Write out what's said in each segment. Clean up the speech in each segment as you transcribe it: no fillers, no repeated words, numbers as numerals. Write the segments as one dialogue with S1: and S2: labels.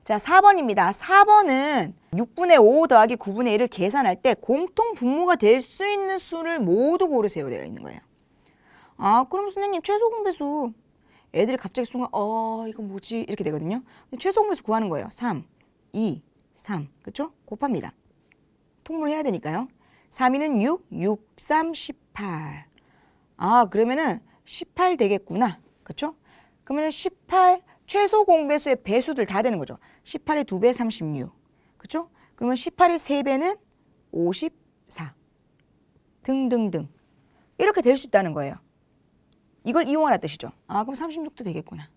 S1: 자, 4번입니다. 4번은 6분의 5 더하기 9분의 1을 계산할 때 공통 분모가 될 수 있는 수를 모두 고르세요 되어 있는 거예요. 아, 그럼 선생님 최소 공배수. 애들이 갑자기 순간 이거 뭐지? 이렇게 되거든요. 최소 공배수 구하는 거예요. 3, 2, 3. 그쵸? 곱합니다. 통분을 해야 되니까요. 3, 2는 6, 6, 3, 18. 아, 그러면은 18 되겠구나. 그쵸? 그러면은 18 최소 공배수의 배수들 다 되는 거죠. 18의 2배 36. 그쵸? 그러면 18의 3배는 54. 등등등. 이렇게 될 수 있다는 거예요. 이걸 이용하라 뜻이죠. 아, 그럼 36도 되겠구나.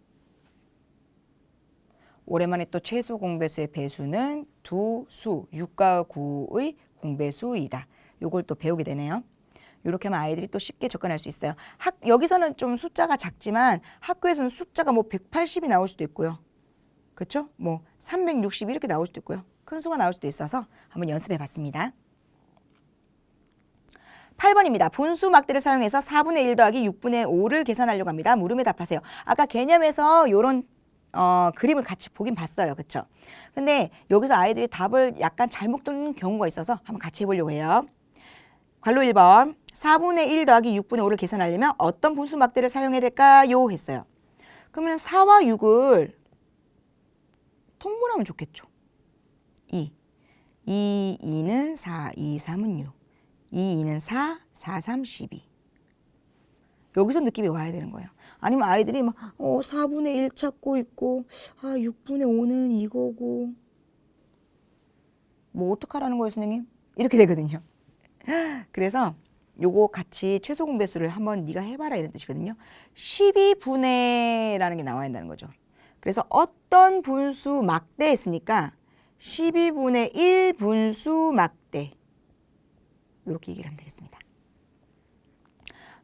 S1: 오랜만에 또 최소 공배수의 배수는 두 수, 6과 9의 공배수이다. 요걸 또 배우게 되네요. 이렇게 하면 아이들이 또 쉽게 접근할 수 있어요. 여기서는 좀 숫자가 작지만 학교에서는 숫자가 뭐 180이 나올 수도 있고요. 그렇죠? 뭐 360 이렇게 나올 수도 있고요. 큰 수가 나올 수도 있어서 한번 연습해 봤습니다. 8번입니다. 분수 막대를 사용해서 4분의 1 더하기 6분의 5를 계산하려고 합니다. 물음에 답하세요. 아까 개념에서 이런 그림을 같이 보긴 봤어요. 그렇죠? 근데 여기서 아이들이 답을 약간 잘못 듣는 경우가 있어서 한번 같이 해보려고 해요. 괄호 1번 4분의 1 더하기 6분의 5를 계산하려면 어떤 분수 막대를 사용해야 될까요? 했어요. 그러면 4와 6을 통분하면 좋겠죠. 2, 2는 4, 2, 3은 6, 2는 4, 4, 3, 12. 여기서 느낌이 와야 되는 거예요. 아니면 아이들이 막 4분의 1 찾고 있고 6분의 5는 이거고 뭐 어떡하라는 거예요 선생님? 이렇게 되거든요. 그래서 요거 같이 최소 공배수를 한번 네가 해봐라 이런 뜻이거든요. 12분의라는 게 나와야 한다는 거죠. 그래서 어떤 분수 막대 했으니까 12분의 1 분수 막대 이렇게 얘기를 하면 되겠습니다.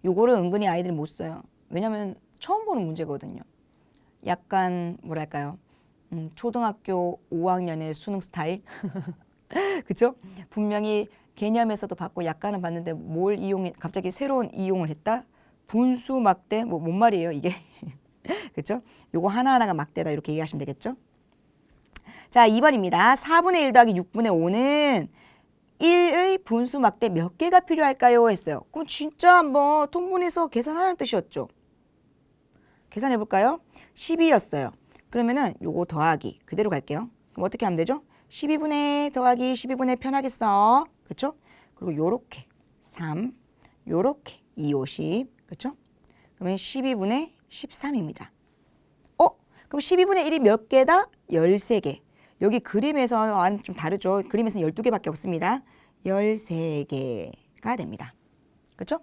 S1: 요거를 은근히 아이들이 못 써요. 왜냐면 처음 보는 문제거든요. 약간 뭐랄까요? 초등학교 5학년의 수능 스타일. 그쵸? 분명히 개념에서도 받고 약간은 봤는데 뭘 이용해 갑자기 새로운 이용을 했다? 분수 막대 뭔 말이에요 이게? 그쵸? 요거 하나하나가 막대다 이렇게 얘기하시면 되겠죠? 자 2번입니다. 4분의 1 더하기 6분의 5는 1의 분수 막대 몇 개가 필요할까요? 했어요. 그럼 진짜 한번 통분해서 계산하라는 뜻이었죠. 계산해 볼까요? 12였어요. 그러면은 요거 더하기 그대로 갈게요. 그럼 어떻게 하면 되죠? 12분의 더하기 12분의 편하겠어. 그쵸? 그리고 요렇게 3, 요렇게 2, 50. 그쵸? 그러면 12분의 13입니다. 그럼 12분의 1이 몇 개다? 13개. 여기 그림에서는 좀 다르죠. 그림에서는 12개밖에 없습니다. 13개가 됩니다. 그쵸?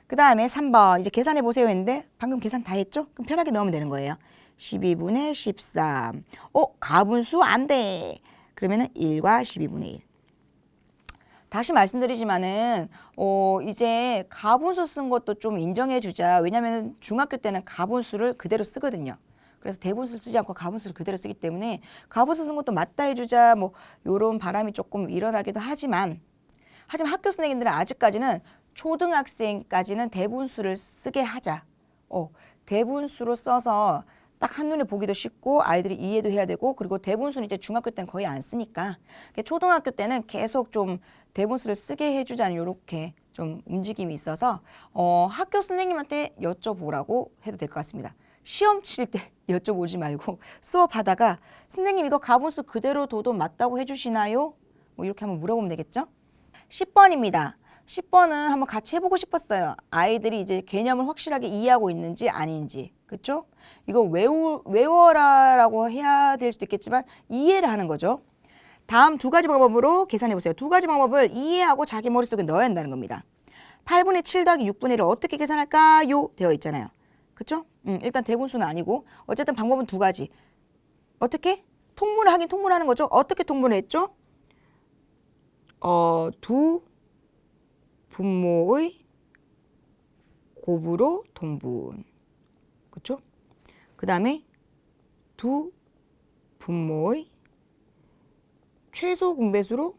S1: 그 다음에 3번 이제 계산해 보세요 했는데 방금 계산 다 했죠? 그럼 편하게 넣으면 되는 거예요. 12분의 13. 가분수 안 돼. 그러면은 1과 12분의 1. 다시 말씀드리지만은 이제 가분수 쓴 것도 좀 인정해 주자. 왜냐면 중학교 때는 가분수를 그대로 쓰거든요. 그래서 대분수 쓰지 않고 가분수를 그대로 쓰기 때문에 가분수 쓴 것도 맞다 해주자 뭐 요런 바람이 조금 일어나기도 하지만 학교 선생님들은 아직까지는 초등학생까지는 대분수를 쓰게 하자. 대분수로 써서 딱 한눈에 보기도 쉽고 아이들이 이해도 해야 되고 그리고 대분수는 이제 중학교 때는 거의 안 쓰니까 초등학교 때는 계속 좀 대분수를 쓰게 해주자는 요렇게 좀 움직임이 있어서 학교 선생님한테 여쭤보라고 해도 될 것 같습니다. 시험 칠 때 여쭤보지 말고 수업하다가 선생님 이거 가분수 그대로 둬도 맞다고 해주시나요? 뭐 이렇게 한번 물어보면 되겠죠? 10번입니다. 10번은 한번 같이 해보고 싶었어요. 아이들이 이제 개념을 확실하게 이해하고 있는지 아닌지. 그쵸? 이거 외워라라고 해야 될 수도 있겠지만 이해를 하는 거죠. 다음 두 가지 방법으로 계산해보세요. 두 가지 방법을 이해하고 자기 머릿속에 넣어야 한다는 겁니다. 8분의 7 더하기 6분의 1을 어떻게 계산할까요? 되어 있잖아요. 그쵸? 일단 대분수는 아니고 어쨌든 방법은 두 가지. 어떻게? 통분을 하긴 통분하는 거죠. 어떻게 통분을 했죠? 두 분모의 곱으로 통분. 그쵸? 그 다음에 두 분모의 최소 공배수로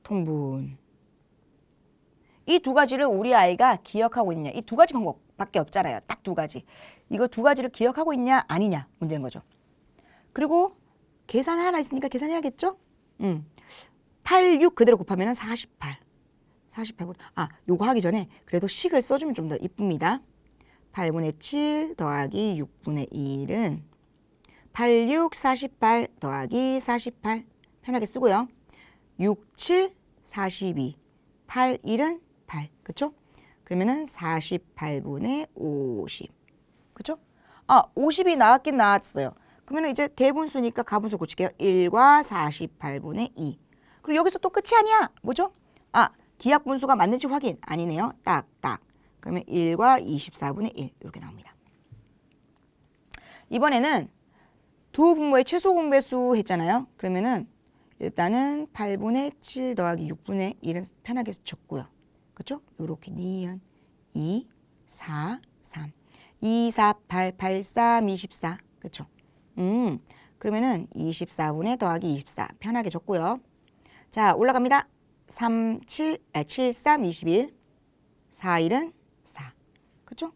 S1: 통분. 이 두 가지를 우리 아이가 기억하고 있냐. 이 두 가지 방법밖에 없잖아요. 딱 두 가지. 이거 두 가지를 기억하고 있냐 아니냐 문제인 거죠. 그리고 계산 하나 있으니까 계산해야겠죠? 8, 6 그대로 곱하면 48. 48분. 요거 하기 전에 그래도 식을 써주면 좀 더 이쁩니다. 8분의 7 더하기 6분의 1은 8, 6, 48 더하기 48 편하게 쓰고요. 6, 7, 42, 8, 1은 8. 그쵸? 그러면은 48분의 50. 그쵸? 50이 나왔긴 나왔어요. 그러면 이제 대분수니까 가분수 고칠게요. 1과 48분의 2. 그리고 여기서 또 끝이 아니야. 뭐죠? 기하분수가 맞는지 확인. 아니네요. 딱. 그러면 1과 24분의 1 이렇게 나옵니다. 이번에는 두 분모의 최소 공배수 했잖아요. 그러면은 일단은 8분의 7 더하기 6분의 1은 편하게 적고요. 그렇죠? 요렇게 니은 2, 4, 3. 2, 4, 8, 8, 3, 24. 그렇죠? 그러면은 24분의 더하기 24 편하게 적고요. 자, 올라갑니다. 3, 7, 3, 21. 4, 1은 4. 그렇죠?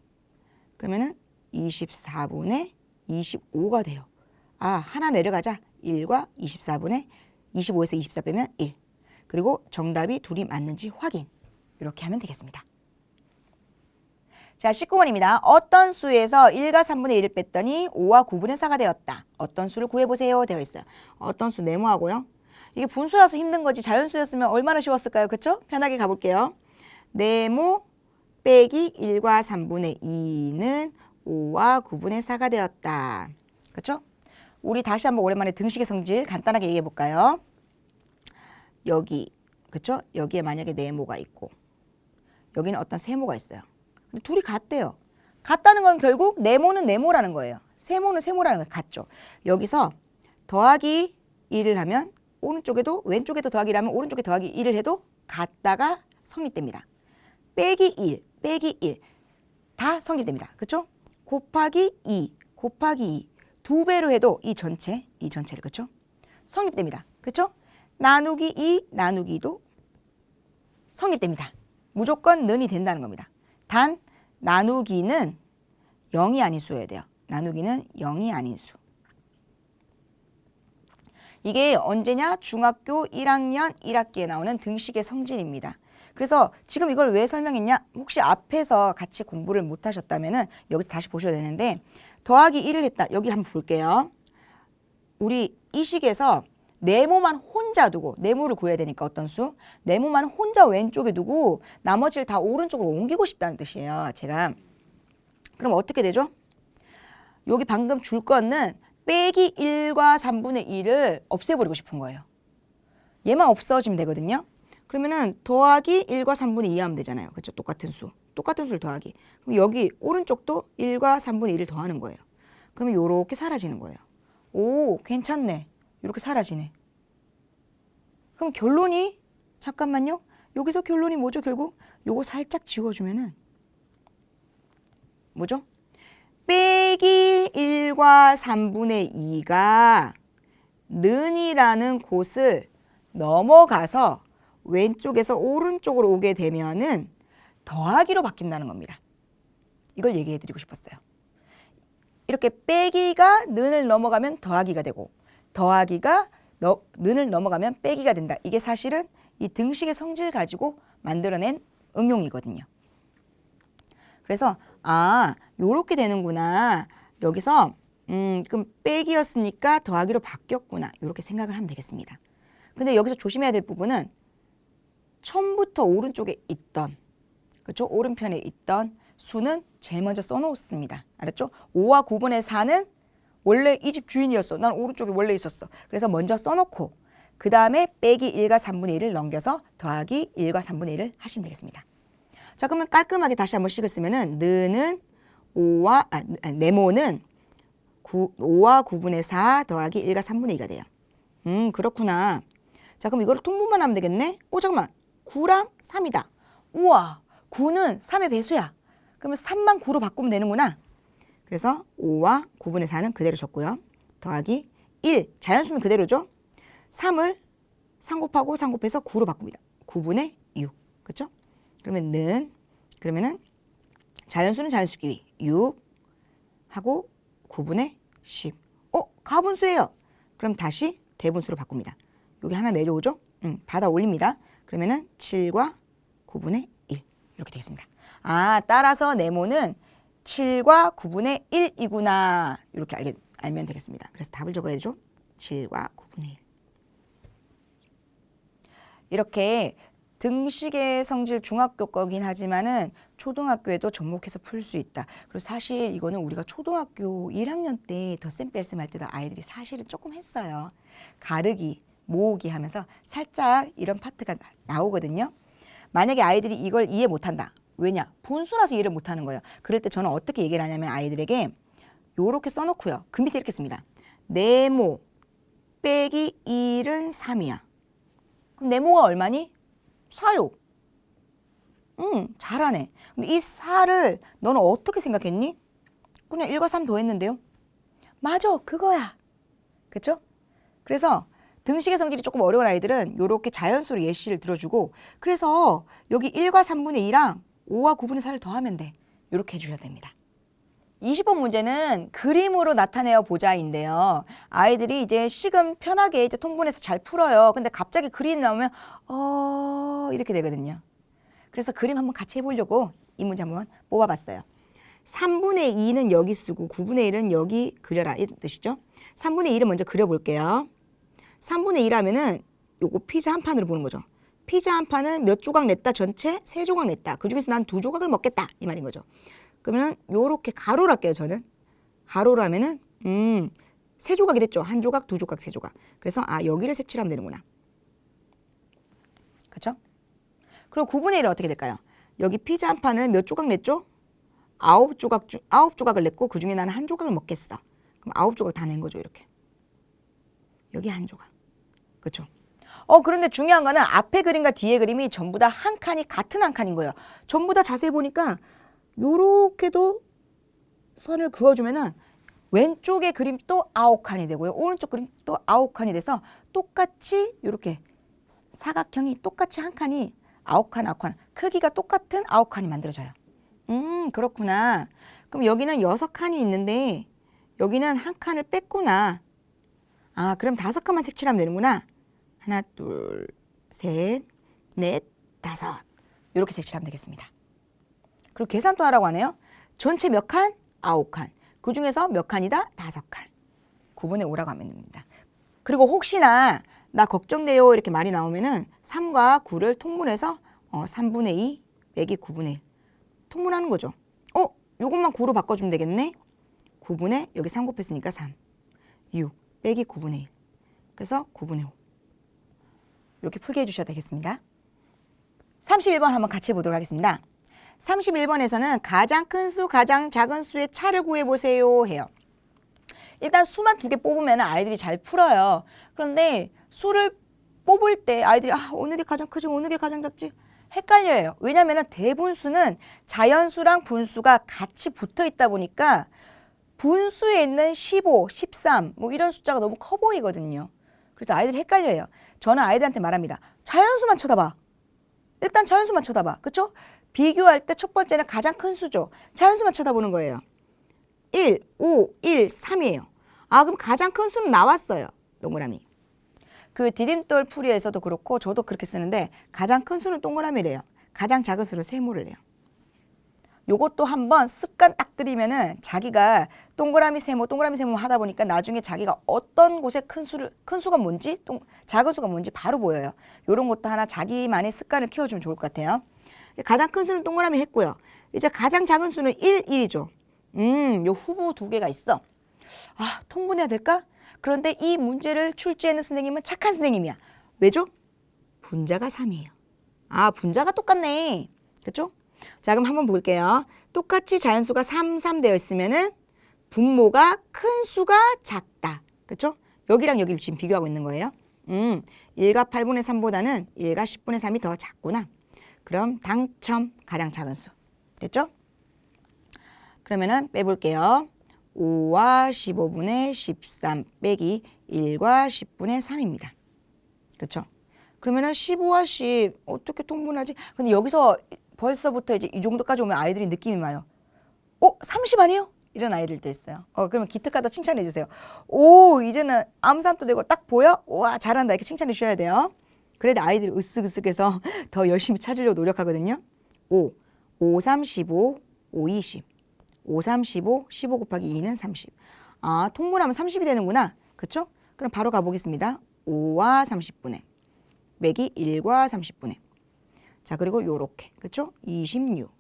S1: 그러면은 24분의 25가 돼요. 하나 내려가자. 1과 24분의 25에서 24 빼면 1. 그리고 정답이 둘이 맞는지 확인. 이렇게 하면 되겠습니다. 자, 19번입니다. 어떤 수에서 1과 3분의 1을 뺐더니 5와 9분의 4가 되었다. 어떤 수를 구해보세요. 되어 있어요. 어떤 수 네모하고요. 이게 분수라서 힘든 거지 자연수였으면 얼마나 쉬웠을까요? 그렇죠? 편하게 가볼게요. 네모 빼기 1과 3분의 2는 5와 9분의 4가 되었다. 그렇죠? 우리 다시 한번 오랜만에 등식의 성질 간단하게 얘기해 볼까요? 여기, 그렇죠? 여기에 만약에 네모가 있고 여기는 어떤 세모가 있어요. 근데 둘이 같대요. 같다는 건 결국 네모는 네모라는 거예요. 세모는 세모라는 거 같죠. 여기서 더하기 1을 하면 오른쪽에도 왼쪽에도 더하기를 하면 오른쪽에 더하기 1을 해도 같다가 성립됩니다. 빼기 1, 빼기 1 다 성립됩니다. 그렇죠? 곱하기 2, 곱하기 2 두 배로 해도 이 전체를 그렇죠? 성립됩니다. 그렇죠? 나누기 2, 나누기 2도 성립됩니다. 무조건 는이 된다는 겁니다. 단 나누기는 0이 아닌 수여야 돼요. 나누기는 0이 아닌 수. 이게 언제냐? 중학교 1학년 1학기에 나오는 등식의 성질입니다. 그래서 지금 이걸 왜 설명했냐? 혹시 앞에서 같이 공부를 못 하셨다면 여기서 다시 보셔야 되는데 더하기 1을 했다. 여기 한번 볼게요. 우리 이 식에서 네모만 혼자 두고 네모를 구해야 되니까 어떤 수? 네모만 혼자 왼쪽에 두고 나머지를 다 오른쪽으로 옮기고 싶다는 뜻이에요. 제가. 그럼 어떻게 되죠? 여기 방금 줄 거는 빼기 1과 3분의 1을 없애버리고 싶은 거예요. 얘만 없어지면 되거든요. 그러면은 더하기 1과 3분의 2 하면 되잖아요. 그렇죠? 똑같은 수. 똑같은 수를 더하기. 그럼 여기 오른쪽도 1과 3분의 1을 더하는 거예요. 그러면 요렇게 사라지는 거예요. 오, 괜찮네. 이렇게 사라지네. 그럼 결론이 잠깐만요. 여기서 결론이 뭐죠? 결국 요거 살짝 지워주면은 뭐죠? 빼기 1과 3분의 2가 는이라는 곳을 넘어가서 왼쪽에서 오른쪽으로 오게 되면은 더하기로 바뀐다는 겁니다. 이걸 얘기해 드리고 싶었어요. 이렇게 빼기가 는을 넘어가면 더하기가 되고 더하기가 는을 넘어가면 빼기가 된다. 이게 사실은 이 등식의 성질 가지고 만들어낸 응용이거든요. 그래서 요렇게 되는구나. 여기서 그럼 빼기였으니까 더하기로 바뀌었구나. 이렇게 생각을 하면 되겠습니다. 근데 여기서 조심해야 될 부분은 처음부터 오른쪽에 있던 그렇죠? 오른편에 있던 수는 제일 먼저 써놓습니다. 알았죠? 5와 9분의 4는 원래 이 집 주인이었어. 난 오른쪽에 원래 있었어. 그래서 먼저 써놓고 그 다음에 빼기 1과 3분의 1을 넘겨서 더하기 1과 3분의 1을 하시면 되겠습니다. 자, 그러면 깔끔하게 다시 한번 식을 쓰면은 느는 네모는 5와 9분의 4 더하기 1과 3분의 2가 돼요. 그렇구나. 자, 그럼 이거를 통분만 하면 되겠네? 잠깐만. 9랑 3이다. 우와, 9는 3의 배수야. 그러면 3만 9로 바꾸면 되는구나. 그래서 5와 9분의 4는 그대로 적고요. 더하기 1, 자연수는 그대로죠. 3을 3 곱하고 3 곱해서 9로 바꿉니다. 9분의 6, 그렇죠? 그러면은 자연수는 자연수끼리 6 하고 9분의 10. 가분수예요. 그럼 다시 대분수로 바꿉니다. 여기 하나 내려오죠? 받아 올립니다. 그러면은 7과 9분의 1 이렇게 되겠습니다. 아, 따라서 네모는 7과 9분의 1이구나. 이렇게 알면 되겠습니다. 그래서 답을 적어야죠. 7과 9분의 1. 이렇게 등식의 성질 중학교 거긴 하지만은 초등학교에도 접목해서 풀 수 있다. 그리고 사실 이거는 우리가 초등학교 1학년 때 덧셈 뺄셈 할 때도 아이들이 사실은 조금 했어요. 가르기, 모으기 하면서 살짝 이런 파트가 나오거든요. 만약에 아이들이 이걸 이해 못한다. 왜냐? 분수라서 이해를 못하는 거예요. 그럴 때 저는 어떻게 얘기를 하냐면 아이들에게 요렇게 써놓고요. 그 밑에 이렇게 씁니다. 네모 빼기 1은 3이야. 그럼 네모가 얼마니? 4요. 잘하네. 근데 이 4를 너는 어떻게 생각했니? 그냥 1과 3 더했는데요. 맞아, 그거야. 그쵸? 그래서 등식의 성질이 조금 어려운 아이들은 이렇게 자연수로 예시를 들어주고 그래서 여기 1과 3분의 2랑 5와 9분의 4를 더하면 돼. 이렇게 해주셔야 됩니다. 20번 문제는 그림으로 나타내어 보자인데요. 아이들이 이제 식은 편하게 이제 통분해서 잘 풀어요. 근데 갑자기 그림 나오면 이렇게 되거든요. 그래서 그림 한번 같이 해보려고 이 문제 한번 뽑아봤어요. 3분의 2는 여기 쓰고 9분의 1은 여기 그려라 이 뜻이죠. 3분의 1은 먼저 그려볼게요. 3분의 1 하면은 요거 피자 한 판으로 보는 거죠. 피자 한 판은 몇 조각 냈다? 전체 3조각 냈다. 그 중에서 난 2조각을 먹겠다. 이 말인 거죠. 그러면 요렇게 가로로 할게요. 저는 가로로 하면은 3조각이 됐죠. 1조각, 2조각, 3조각. 그래서 여기를 색칠하면 되는구나. 그렇죠? 그리고 9분의 1은 어떻게 될까요? 여기 피자 한 판은 몇 조각 냈죠? 9조각을 냈고 그 중에 나는 1조각을 먹겠어. 그럼 9조각 다 낸 거죠. 이렇게. 여기 1조각. 그렇죠? 그런데 중요한 거는 앞에 그림과 뒤에 그림이 전부 다 한 칸이 같은 한 칸인 거예요. 전부 다 자세히 보니까 요렇게도 선을 그어주면은 왼쪽의 그림 또 9칸이 되고요. 오른쪽 그림 또 9칸이 돼서 똑같이 이렇게 사각형이 똑같이 한 칸이 9칸, 9칸 크기가 똑같은 9칸이 만들어져요. 그렇구나. 그럼 여기는 6칸이 있는데 여기는 한 칸을 뺐구나. 그럼 5칸만 색칠하면 되는구나. 하나, 둘, 셋, 넷, 5. 이렇게 색칠하면 되겠습니다. 그리고 계산도 하라고 하네요. 전체 몇 칸? 9칸. 그 중에서 몇 칸이다? 5칸. 9분의 5라고 하면 됩니다. 그리고 혹시나 나 걱정돼요 이렇게 말이 나오면은 3과 9를 통분해서 3분의 2 빼기 9분의 1 통분하는 거죠. 요것만 9로 바꿔주면 되겠네. 9분의 여기 3 곱했으니까 3. 6 빼기 9분의 1. 그래서 9분의 5. 이렇게 풀게 해주셔야 되겠습니다. 31번 한번 같이 해보도록 하겠습니다. 31번에서는 가장 큰 수, 가장 작은 수의 차를 구해보세요 해요. 일단 수만 2개 뽑으면 아이들이 잘 풀어요. 그런데 수를 뽑을 때 아이들이 어느 게 가장 크지, 어느 게 가장 작지 헷갈려요. 왜냐하면 대분수는 자연수랑 분수가 같이 붙어 있다 보니까 분수에 있는 15, 13 뭐 이런 숫자가 너무 커 보이거든요. 그래서 아이들이 헷갈려요. 저는 아이들한테 말합니다. 자연수만 쳐다봐. 일단 자연수만 쳐다봐. 그렇죠? 비교할 때 첫 번째는 가장 큰 수죠. 자연수만 쳐다보는 거예요. 1, 5, 1, 3이에요. 그럼 가장 큰 수는 나왔어요. 동그라미. 그 디딤돌 풀이에서도 그렇고 저도 그렇게 쓰는데 가장 큰 수는 동그라미래요. 가장 작은 수를 세모를 내요. 요것도 한번 습관 딱 들이면은 자기가 동그라미 세모 하다 보니까 나중에 자기가 어떤 곳에 큰 수가 뭔지 작은 수가 뭔지 바로 보여요. 요런 것도 하나 자기만의 습관을 키워주면 좋을 것 같아요. 가장 큰 수는 동그라미 했고요. 이제 가장 작은 수는 1, 1이죠. 요 후보 2개가 있어. 통분해야 될까? 그런데 이 문제를 출제하는 선생님은 착한 선생님이야. 왜죠? 분자가 3이에요. 분자가 똑같네. 그렇죠? 자, 그럼 한번 볼게요. 똑같이 자연수가 3, 3 되어 있으면은 분모가 큰 수가 작다. 그렇죠? 여기랑 여기를 지금 비교하고 있는 거예요. 1과 8분의 3보다는 1과 10분의 3이 더 작구나. 그럼 당첨 가장 작은 수. 됐죠? 그러면은 빼볼게요. 5와 15분의 13 빼기 1과 10분의 3입니다. 그렇죠? 그러면은 15와 10 어떻게 통분하지? 근데 여기서 벌써부터 이제 이 정도까지 오면 아이들이 느낌이 와요. 30 아니에요? 이런 아이들도 있어요. 그러면 기특하다 칭찬해 주세요. 오, 이제는 암산도 되고 딱 보여? 와, 잘한다. 이렇게 칭찬해 주셔야 돼요. 그래도 아이들이 으쓱으쓱해서 더 열심히 찾으려고 노력하거든요. 5, 5, 3, 15, 5, 20. 5, 3, 15, 15 곱하기 2는 30. 아, 통분하면 30이 되는구나. 그쵸? 그럼 바로 가보겠습니다. 5와 30분의 매기 1과 30분의. 자, 그리고 요렇게. 그쵸? 26.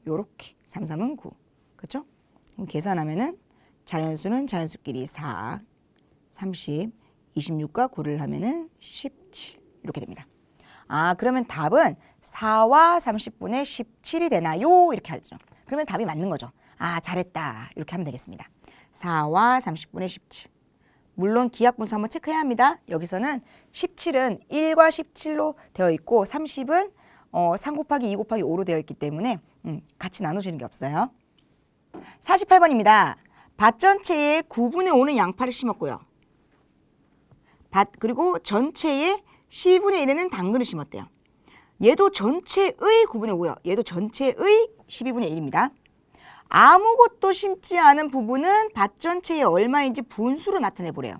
S1: 요렇게. 3, 3은 9. 그쵸? 그럼 계산하면은 자연수는 자연수끼리 4, 30, 26과 9를 하면은 17. 이렇게 됩니다. 아, 그러면 답은 4와 30분의 17이 되나요? 이렇게 하죠. 그러면 답이 맞는 거죠. 아, 잘했다. 이렇게 하면 되겠습니다. 4와 30분의 17. 물론 기하분수 한번 체크해야 합니다. 여기서는 17은 1과 17로 되어 있고 30은 3 곱하기 2 곱하기 5로 되어 있기 때문에 같이 나눠주는 게 없어요. 48번입니다. 밭 전체에 9분의 5는 양파를 심었고요. 그리고 전체에 12분의 1에는 당근을 심었대요. 얘도 전체의 9분의 5요. 얘도 전체의 12분의 1입니다. 아무것도 심지 않은 부분은 밭 전체에 얼마인지 분수로 나타내 보래요.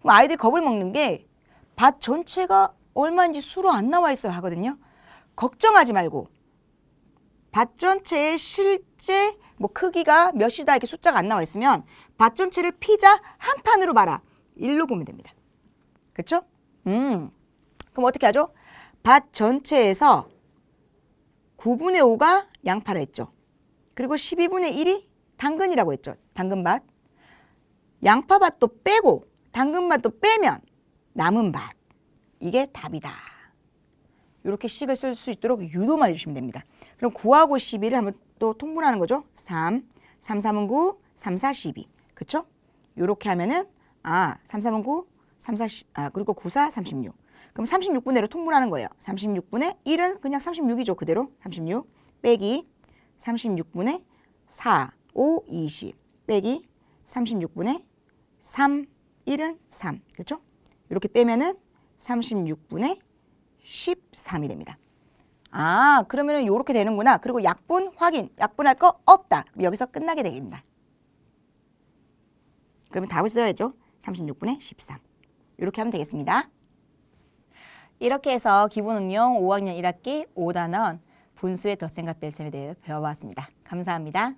S1: 그럼 아이들이 겁을 먹는 게 밭 전체가 얼마인지 수로 안 나와 있어야 하거든요. 걱정하지 말고 밭 전체의 실제 크기가 몇이다 이렇게 숫자가 안 나와 있으면 밭 전체를 피자 한 판으로 봐라. 1로 보면 됩니다. 그렇죠? 그럼 어떻게 하죠? 밭 전체에서 9분의 5가 양파라 했죠. 그리고 12분의 1이 당근이라고 했죠. 당근밭. 양파밭도 빼고 당근밭도 빼면 남은 밭. 이게 답이다. 이렇게 식을 쓸 수 있도록 유도만 해주시면 됩니다. 그럼 9하고 12를 한번 또 통분하는 거죠. 3, 3, 3은 9, 3, 4, 12. 그쵸? 이렇게 하면은 3, 3은 9, 3, 4, 그리고 9, 4, 36. 그럼 36분의로 통분하는 거예요. 36분의 1은 그냥 36이죠. 그대로 36 빼기 36분의 4, 5, 20 빼기 36분의 3, 1은 3. 그렇죠? 이렇게 빼면은 36분의 13이 됩니다. 그러면은 이렇게 되는구나. 그리고 약분 확인. 약분할 거 없다. 그럼 여기서 끝나게 되겠습니다. 그러면 답을 써야죠. 36분의 13. 이렇게 하면 되겠습니다. 이렇게 해서 기본응용 5학년 1학기 5단원 분수의 덧셈과 뺄셈에 대해 배워봤습니다. 감사합니다.